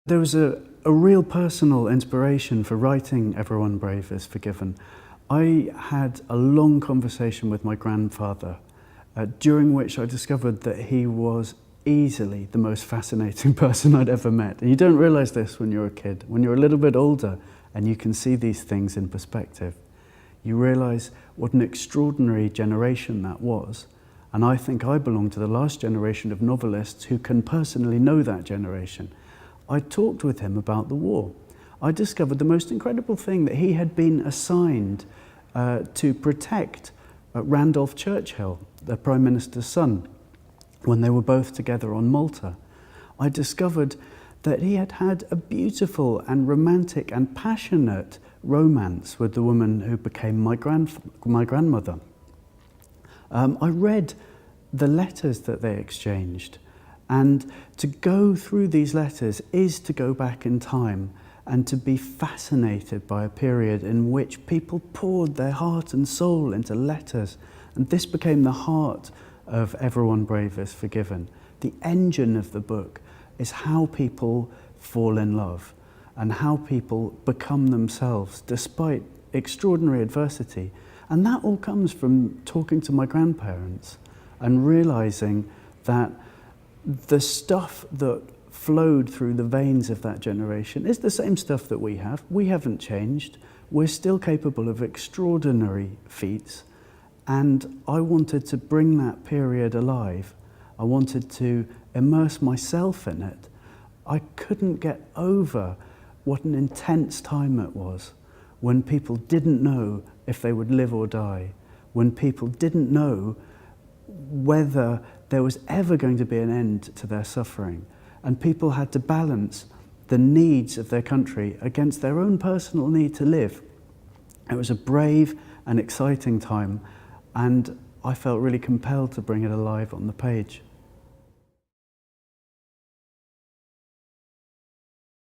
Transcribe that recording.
There was a real personal inspiration for writing Everyone Brave is Forgiven. I had a long conversation with my grandfather, during which I discovered that he was easily the most fascinating person I'd ever met. And you don't realise this when you're a kid. When you're a little bit older and you can see these things in perspective, you realise what an extraordinary generation that was. And I think I belong to the last generation of novelists who can personally know that generation. I talked with him about the war. I discovered the most incredible thing, that he had been assigned to protect Randolph Churchill, the Prime Minister's son, when they were both together on Malta. I discovered that he had had a beautiful and romantic and passionate romance with the woman who became my grandmother. I read the letters that they exchanged. And to go through these letters is to go back in time and to be fascinated by a period in which people poured their heart and soul into letters. And this became the heart of Everyone Brave is Forgiven. The engine of the book is how people fall in love and how people become themselves despite extraordinary adversity. And that all comes from talking to my grandparents and realizing that the stuff that flowed through the veins of that generation is the same stuff that we have. We haven't changed. We're still capable of extraordinary feats. And I wanted to bring that period alive. I wanted to immerse myself in it. I couldn't get over what an intense time it was, when people didn't know if they would live or die, when people didn't know whether there was ever going to be an end to their suffering, and people had to balance the needs of their country against their own personal need to live. It was a brave and exciting time, and I felt really compelled to bring it alive on the page.